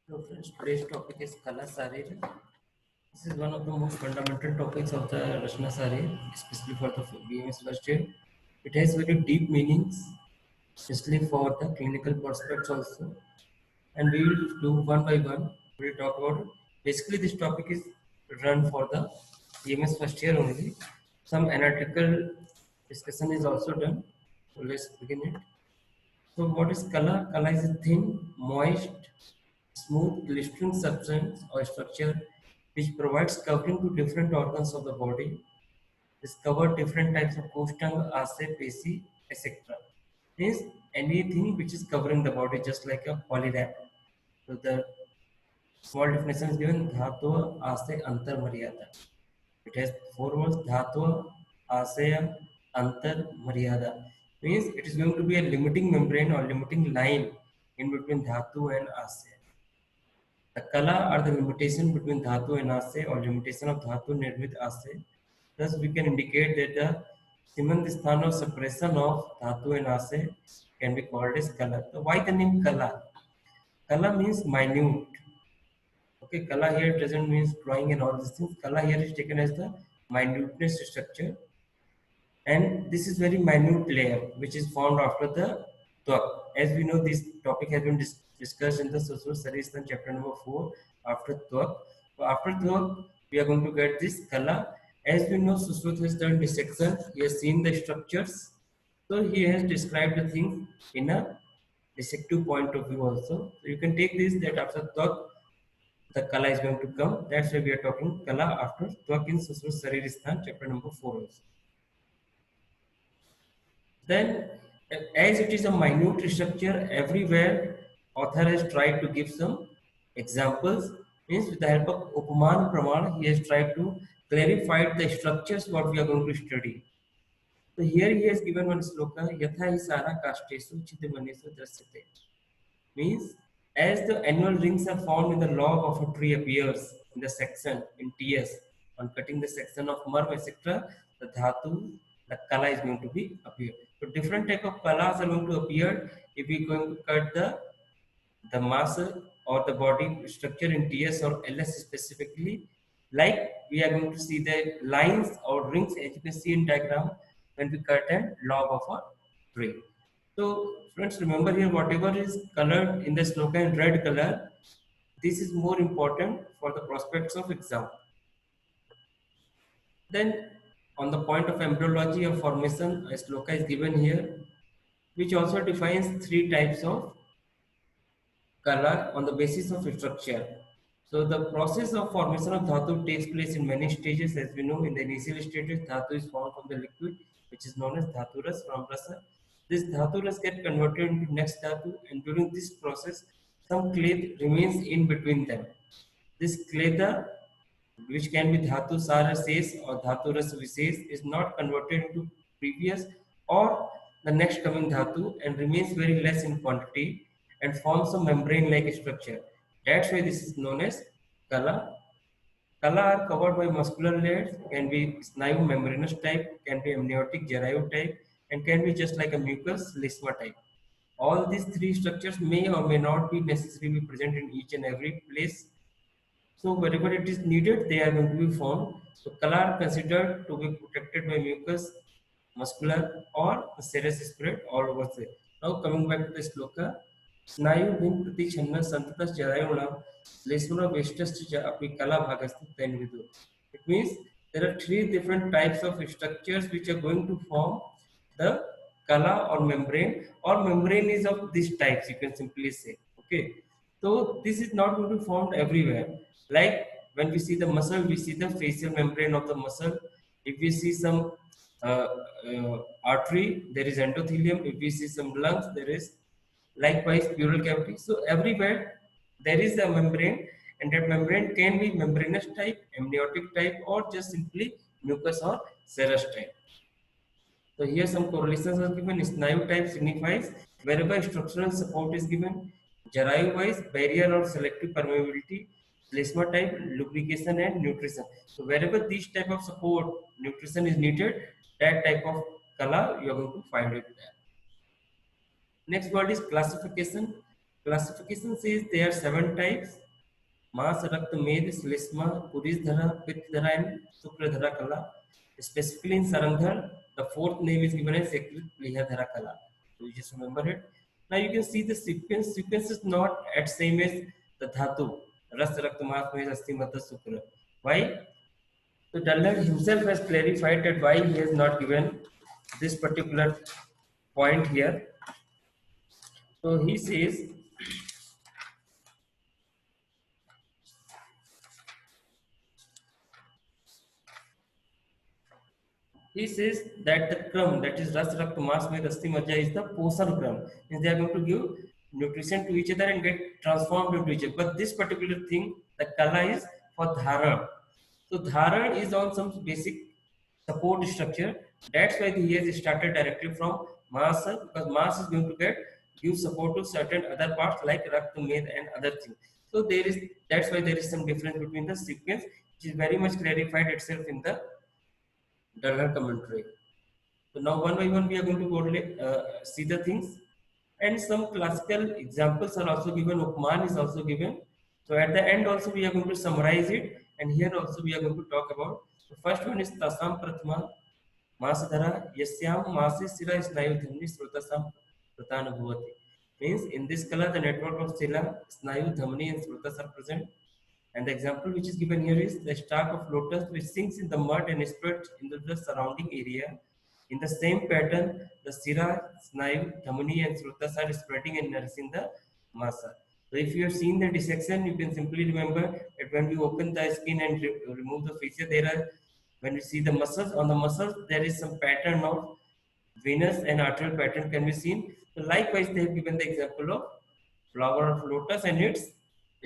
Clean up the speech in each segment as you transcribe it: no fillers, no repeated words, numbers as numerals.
So friends, today's topic is Kala Sariri. This is one of the most fundamental topics of the Rachna Sarir, especially for the BMS first year. It has very deep meanings, especially for the clinical prospects also. And we will do one by one. We will talk about it. Basically, this topic is run for the BMS first year only. Some analytical discussion is also done. So let's begin it. So what is color? Color is a thin, moist, smooth, glistering substance or structure which provides covering to different organs of the body. This cover different types of koshtang, ase, pesi, etc. Means anything which is covering the body just like a polywrap. So the small definition is given Dhatva, Ase, Antar, Maryada. It has four words Dhatva, Asaya, Antar, Maryada. Means it is going to be a limiting membrane or limiting line in between Dhatu and Asaya. The kala are the limitation between dhatu and ase or limitation of dhatu nirmit ase. Thus, we can indicate that the simandhisthana or suppression of dhatu and ase can be called as kala. So, why the name kala? Kala means minute. Okay, kala here doesn't mean drawing and all these things. Kala here is taken as the minuteness structure, and this is very minute layer which is formed after the twak. As we know, this topic has been discussed in the Susru Saristan chapter number 4 after twak. So after twak, we are going to get this kala. As we know, Susrut has done dissection. He has seen the structures. So he has described the thing in a dissective point of view also. So you can take this that after twak, the kala is going to come. That's why we are talking kala after twak in Susru Saristan chapter number 4 also. Then, as it is a minute structure, everywhere author has tried to give some examples. Means with the help of Upaman Praman, he has tried to clarify the structures what we are going to study. So here he has given one sloka, Yatha hi sara kashtesu chidmanesu drasyate. Means as the annual rings are found in the log of a tree appears in the section in TS on cutting the section of marv etc. The dhatu, the kala is going to be appear. So different type of kalas are going to appear if we going to cut the mass or the body structure in TS or LS specifically. Like we are going to see the lines or rings as you can see in diagram when we cut a log of a tree. So friends, remember here whatever is colored in the sloka in red color, this is more important for the prospects of exam. Then on the point of embryology or formation, a sloka is given here, which also defines three types of color on the basis of structure. So the process of formation of dhatu takes place in many stages. As we know, in the initial stages, dhatu is formed from the liquid, which is known as dhatu ras from rasa. This dhatu ras get converted into next dhatu, and during this process, some clay remains in between them. This kletha, which can be dhatu sara ses or dhatu ras vises, is not converted into previous or the next coming dhatu and remains very less in quantity and forms a membrane-like structure. That's why this is known as kala. Kala are covered by muscular layers, can be snayu membranous type, can be amniotic jarayu type, and can be just like a mucus lisma type. All these three structures may or may not be necessarily present in each and every place. So wherever it is needed, they are going to be formed. So kala are considered to be protected by mucus, muscular, or serous spread all over there. Now coming back to the sloka, स्नायु भिन्न प्रतिच्छन्न संतत जरायुणाम लेसुना वेष्टस्य अपि कला भागस्तु तेनविदु. It means there are three different types of structures which are going to form the kala or membrane is of these types, you can simply say. Okay, so this is not going to be formed everywhere. Like when we see the muscle, we see the facial membrane of the muscle. If we see some uh, artery, there is endothelium. If we see some lungs, there is likewise pleural cavity. So everywhere there is a membrane, and that membrane can be membranous type, amniotic type, or just simply mucus or serous type. So here some correlations are given. Snayu type signifies wherever structural support is given. Jarayu wise, barrier or selective permeability. Plasma type, lubrication and nutrition. So wherever this type of support, nutrition is needed, that type of color you are going to find it there. Next word is classification. Classification says there are 7 types: Mass, Rakt, Med, Slisma, Purisdhara, Pittdhara, and Shukradhara Kala. Specifically in Sarandhar, the fourth name is given as Ekrit Plihadhara Kala. So you just remember it. Now you can see the sequence. Sequence is not at same as the Dhatu. Ras, Rakt, Mas, Med, Asti, Mata, Shukra. Why? So Dallar himself has clarified that why he has not given this particular point here. So he says that the kram, that is ras rakt mas med asti majja, is the poshan kram. Means they are going to give nutrition to each other and get transformed into each other. But this particular thing, the kala is for dharan. So dharan is on some basic support structure. That's why he has started directly from mas, because mas is going to give support to certain other parts like rakt, med and other things. So that's why there is some difference between the sequence, which is very much clarified itself in the Dallar commentary. So now one by one we are going to see the things, and some classical examples are also given. Upman is also given. So at the end also we are going to summarize it, and here also we are going to talk about. The first one is Tasam Prathma Masadhara Yasyam Masi Sila Snayu Dhamni Srutasam Pratana Bhavati. Means in this color the network of Sila, Snayu, Dhamni and Srutas are present. And the example which is given here is the stalk of lotus which sinks in the mud and spreads into the surrounding area. In the same pattern, the Sira, Snayu, Dhamani and Srutas are spreading and nourishing the masa. So if you have seen the dissection, you can simply remember that when we open the skin and remove the fascia, there are, when we see the muscles, on the muscles there is some pattern of venous and arterial pattern can be seen. So likewise, they have given the example of flower of lotus and its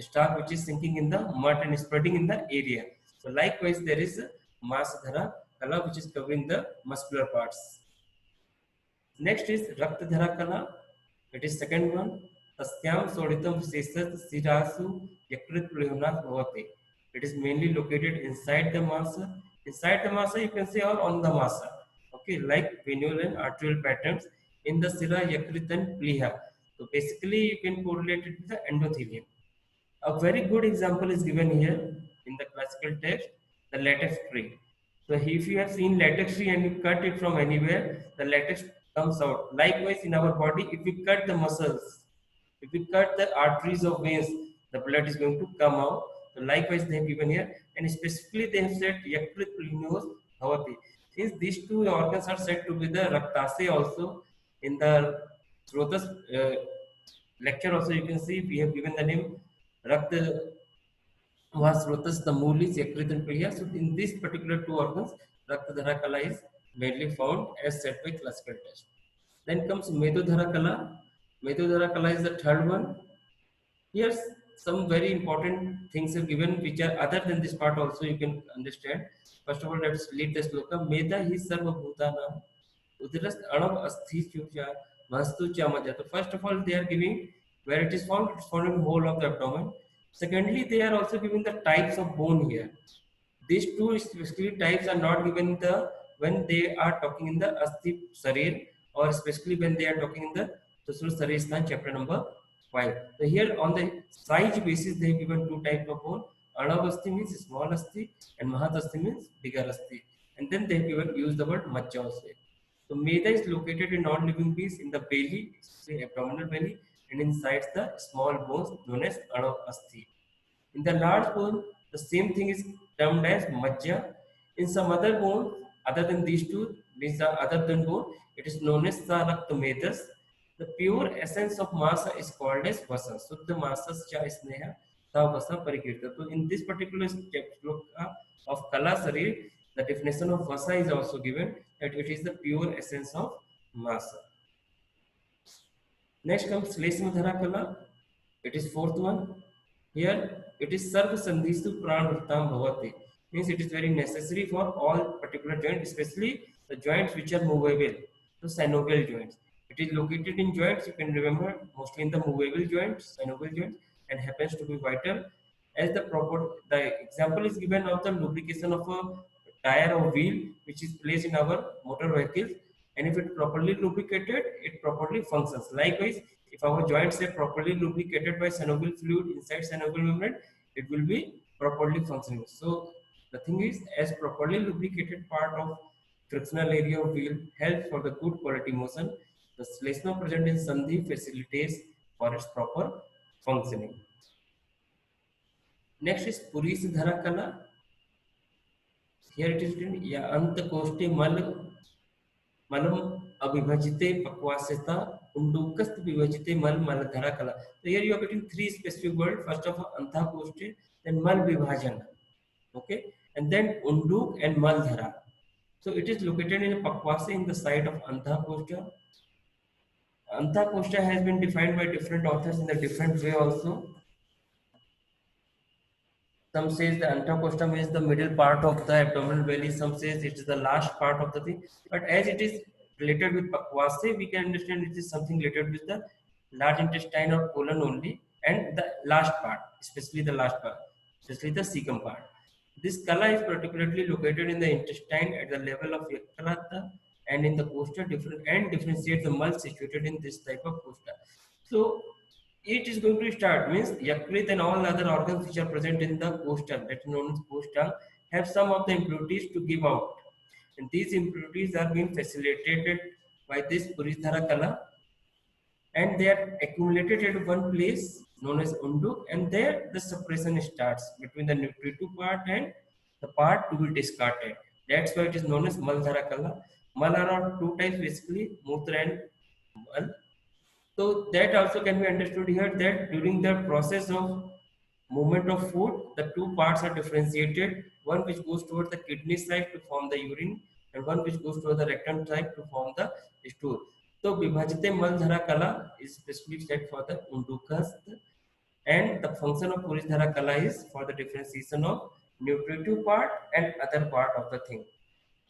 stalk which is sinking in the mud and spreading in the area. So likewise, there is a Masadhara Kala which is covering the muscular parts. Next is Raktadhara Kala. It is second one. Tasyam Soditam Sesat Sirasu Yakrit Priyona Bhavate. It is mainly located inside the masa. Inside the masa, you can say, or on the masa. Okay, like venular and arterial patterns in the Sira, Yakrit, and Pliha. So basically, you can correlate it with the endothelium. A very good example is given here in the classical text, the latex tree. So if you have seen latex tree and you cut it from anywhere, the latex comes out. Likewise, in our body, if we cut the muscles, if we cut the arteries or veins, the blood is going to come out. So likewise, they have given here, and specifically they have said yakrit plinos bhavati. Since these two organs are said to be the raktase also, in the Srotas lecture also you can see we have given the name Rakt was Srotas, the Mulis, Yakrit and Priya. So in these particular two organs, Raktadhara Kala is mainly found as said by classical test. Then comes Medudhara Kala. Medudhara Kala is the third one. Here some very important things are given which are other than this part also you can understand. First of all, let's read the sloka. Meda hi sarva bhutana Udaras Anav Asthi Chucha Vastu Chamaja. So first of all, they are giving where it is found, it's found in the whole of the abdomen. Secondly, they are also giving the types of bone here. These two specifically types are not given in the when they are talking in the Asti Sarir, or especially when they are talking in the Tusur Saristan chapter number 5. So here on the size basis they have given two types of bone. Anav Asti means small Asti and Mahat Asti means bigger Asti. And then they have given used the word Majja also. So Meda is located in non-living beings in the belly, say abdominal belly, and inside the small bones known as Anav Asti. In the large bone, the same thing is termed as Majja. In some other bone, other than these two, means the other than bone, it is known as Saraktomedas. The pure essence of Masa is called as Vasa. Suddha Masas Cha Sneha Sa Vasa Parikirta. So in this particular shloka of Kala Sarir, the definition of Vasa is also given that it is the pure essence of Masa. Next comes Slesmadhara Kala. It is fourth one. Here it is Sarva Sandhistu Pranvritam Bhavati. Means it is very necessary for all particular joints, especially the joints which are movable, the synovial joints. It is located in joints, you can remember, mostly in the movable joints, synovial joints, and happens to be vital. As the example is given of the lubrication of a tire or wheel which is placed in our motor vehicles, and if it properly lubricated, it properly functions. Likewise, If our joints are properly lubricated by synovial fluid inside synovial membrane, it will be properly functioning. So the thing is, as properly lubricated part of frictional area of wheel helps for the good quality motion, the Schleissner present in Sandhi facilitates for its proper functioning. Next is Puris Dharakala. Here it is written, या अंत कोष्ठे मल मलम अविभजिते पक्वास्यता उंडुकस्त विभजिते मल मलधरा कला. So here you are getting three specific words. First of all, antha koshte, then mal vibhajan, okay, and then unduk and maldhara. So it is located in Pakwase in the site of Antha Koshta. Antha Koshta has been defined by different authors in a different way also. Some says the Antacosta means the middle part of the abdominal belly. Some says it is the last part of the thing. But as it is related with Pakwase, we can understand it is something related with the large intestine or colon only, and the last part, especially the last part, especially the cecum part. This kala is particularly located in the intestine at the level of Yakalata and in the costa differentiates the mul situated in this type of costa. So it is going to start means Yakrit and all other organs which are present in the coastal, that is known as coastal, have some of the impurities to give out. And these impurities are being facilitated by this Puristhara Kala, and they are accumulated at one place known as Unduk, and there the suppression starts between the nutritive part and the part to be discarded. That's why it is known as Maldhara Kala. Mal are two types basically, Mutra and Mal. So that also can be understood here that during the process of movement of food, the two parts are differentiated. One which goes toward the kidney side to form the urine, and one which goes toward the rectum side to form the stool. So Vibhajite Maldhara Kala is specifically said for the Undukas, and the function of Puristhara Kala is for the differentiation of nutritive part and other part of the thing.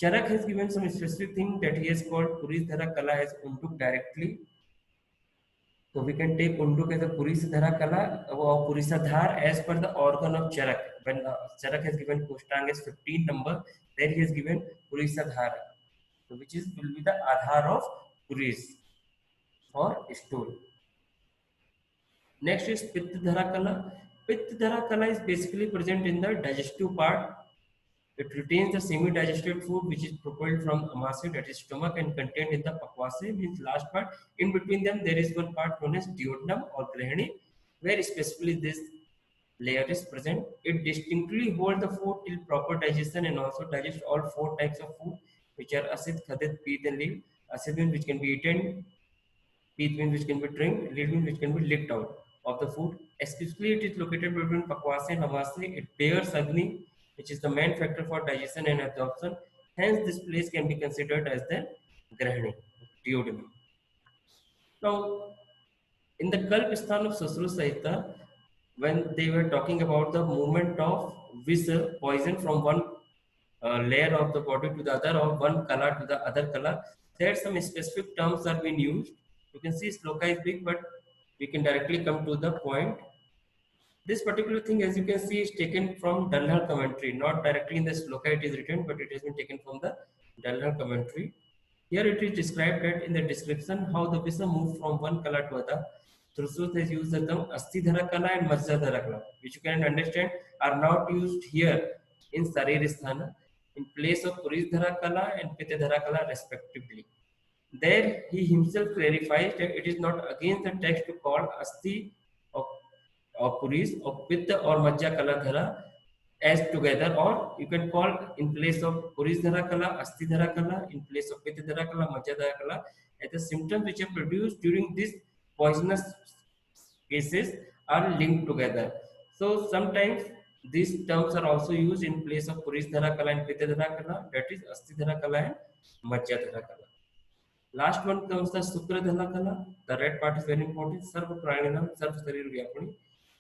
Charak has given some specific thing that he has called Puristhara Kala as Unduk directly. So we can take Unduk as a Purisadhara Kala or Purisadhar as per the organ of Charak. When Charak has given Kushtang as 15 number, then he has given Purisadhara, so which is will be the Adhar of Puris or stool. Next is Pittadhara Kala. Pittadhara Kala is basically present in the digestive part. It retains the semi-digested food which is propelled from amasya, that is stomach, and contained in the pakwase, means last part. In between them, there is one part known as duodenum or grihani, where specifically this layer is present. It distinctly holds the food till proper digestion and also digests all four types of food, which are asid, khadid, peeth, and leaf. Asid means which can be eaten, peeth means which can be drank, leaf means which can be licked out of the food. Especially it is located between pakwase and amasya. It bears agni, which is the main factor for digestion and absorption. Hence, this place can be considered as the grahani, duodenum. Now, in the Kalpisthan of Susru Sahita, when they were talking about the movement of viscera, poison from one layer of the body to the other, or one color to the other color, there some specific terms are being used. You can see sloka is big, but we can directly come to the point. This particular thing, as you can see, is taken from Dalhar commentary, not directly in the sloka it is written, but it has been taken from the Dalhar commentary. Here it is described that in the description how the visa moved from one kala to other. Trusut has used the term Asthidhara Kala and Majjadhara Kala, which you can understand are not used here in Sarirasthana in place of Purisdhara Kala and Pitadhara Kala respectively. There he himself clarifies that it is not against the text to call Asti or Puris or Pitta or Majja Kala Dhara as together, or you can call in place of Purisdhara Kala, Asthidhara Kala, in place of Pittadhara Kala, Majjadhara Kala, as the symptoms which are produced during these poisonous cases are linked together. So sometimes these terms are also used in place of Purisdhara Kala and Pittadhara Kala, that is Asthidhara Kala and Majjadhara Kala. Last one comes the Sukradhala Kala. The red part is very important. Sarva Praninam, Sarva Sarir Vyapani.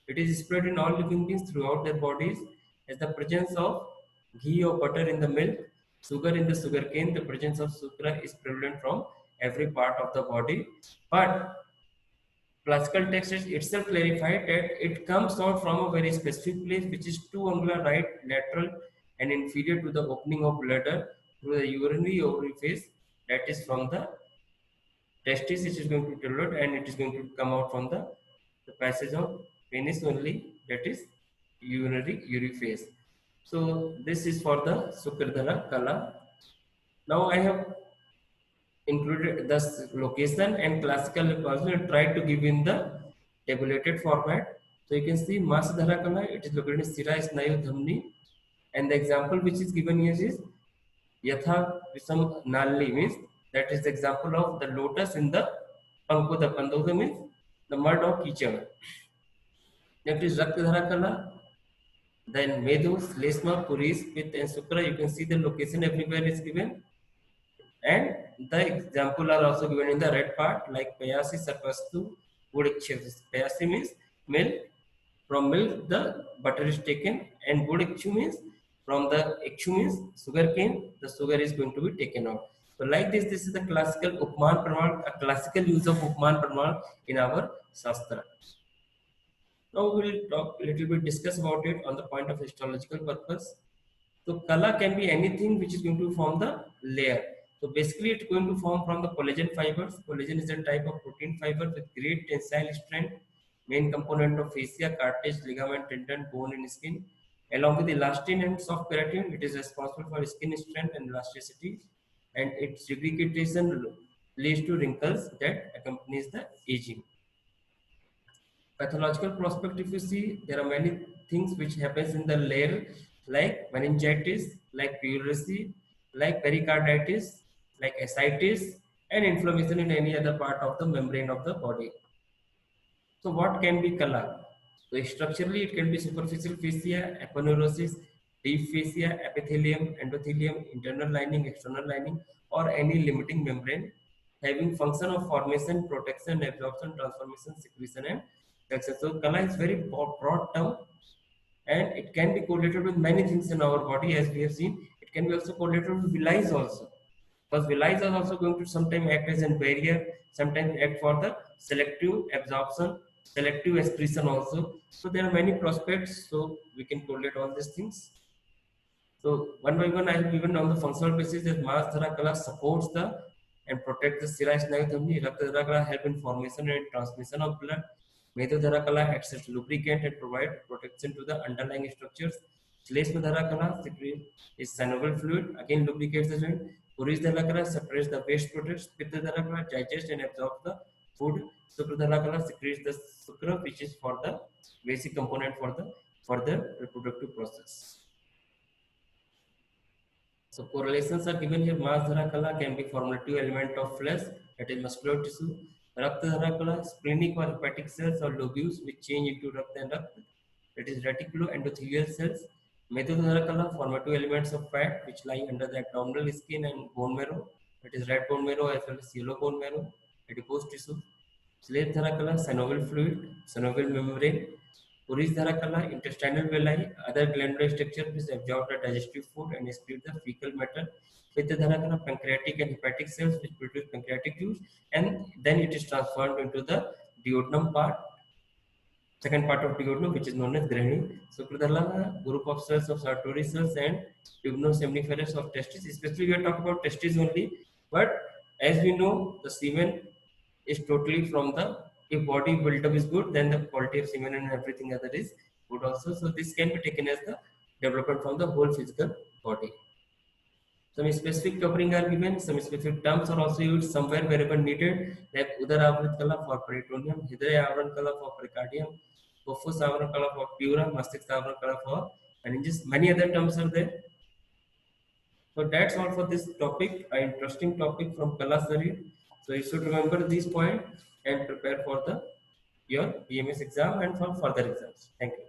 It is spread in all living beings throughout their bodies as the presence of ghee or butter in the milk, sugar in the sugar cane. The presence of sukra is prevalent from every part of the body. But classical text itself clarified that it comes out from a very specific place, which is 2 angular right lateral and inferior to the opening of bladder through the urinary orifice, that is from the testis, it is going to develop and it is going to come out from the passage of penis only, that is urinary uriphase. So this is for the Sukradhara Kala. Now I have included the location and classical representation and tried to give in the tabulated format. So you can see Masadhara Kala, it is located in Sira Snayu Dhamni, and the example which is given here is Yatha Visam Nalli, means that is the example of the lotus in the Pankoda. Pankoda means the mud of Kichad. Next is Raktadhara Kala, then Medu, Slesma, Puris, Pit and Sukra. You can see the location everywhere is given. And the example are also given in the red part, like Payasi Sarpastu wood ikshu. Payasi means milk. From milk, the butter is taken, and wood ikshu means from the ikshu means sugar cane, the sugar is going to be taken out. So, like this is the classical Upman Praman, a classical use of Upman Praman in our Shastra. Now we will talk a little bit, discuss about it on the point of histological purpose. So kala can be anything which is going to form the layer. So basically it's going to form from the collagen fibers. Collagen is a type of protein fiber with great tensile strength, main component of fascia, cartilage, ligament, tendon, bone and skin. Along with elastin and soft keratin, it is responsible for skin strength and elasticity, and its segregation leads to wrinkles that accompanies the aging. Pathological prospect, if you see, there are many things which happens in the layer, like meningitis, like pleurisy, like pericarditis, like ascites, and inflammation in any other part of the membrane of the body. So what can be kala? So structurally, it can be superficial fascia, aponeurosis, deep fascia, epithelium, endothelium, internal lining, external lining, or any limiting membrane having function of formation, protection, absorption, transformation, secretion, and success. So kala is very broad term, and it can be correlated with many things in our body, as we have seen. It can be also correlated with villi also, because villi are also going to sometimes act as a barrier, sometimes act for the selective absorption, selective excretion also. So there are many prospects, so we can correlate all these things. So one by one, I have given on the functional basis that Maasdhara Kala supports the and protects the Sira Snayu Dhamni. Raktadhara Kala help in formation and transmission of blood. Medhudhara Kala acts as lubricant and provide protection to the underlying structures. Shleshmadhara Kala is synovial fluid, again lubricates the joint. Purisdhara Kala separates the waste products. Pittadhara Kala digests and absorbs the food. Sukradhara Kala secretes the sukra, which is for the basic component for the further reproductive process. So correlations are given here. Maasdhara Kala can be formative element of flesh, that is muscular tissue. Raktadhara Kala, splenic or hepatic cells or lobules which change into Rakta and Rakta, that is reticuloendothelial cells. Medhudhara Kala, formative elements of fat which lie under the abdominal skin and bone marrow, that is red bone marrow as well as yellow bone marrow, adipose tissue. Sledhara Kala, synovial fluid, synovial membrane. Purisdhara Kala, intestinal villi, other glandular structure which absorb the digestive food and excrete the fecal matter. Pittadhara Kala, pancreatic and hepatic cells which produce pancreatic juice, and then it is transformed into the duodenum part, second part of duodenum, which is known as Grahini. Sukradhala, group of cells of Sartori cells and seminiferous of testes. Especially we are talking about testes only, but as we know, the semen is totally from the, if body build-up is good, then the quality of semen and everything other is good also. So this can be taken as the development from the whole physical body. Some specific covering are given, some specific terms are also used somewhere wherever needed, like Udara Avrit Kala for peritoneum, Hidaya Avran Kala for pericardium, Kofus Avran Kala for pleura, Mastics Avran Kala for meninges. Many other terms are there. So that's all for this topic, an interesting topic from Kala Sharir. So you should remember these points and prepare for the your BMS exam and for further exams. Thank you.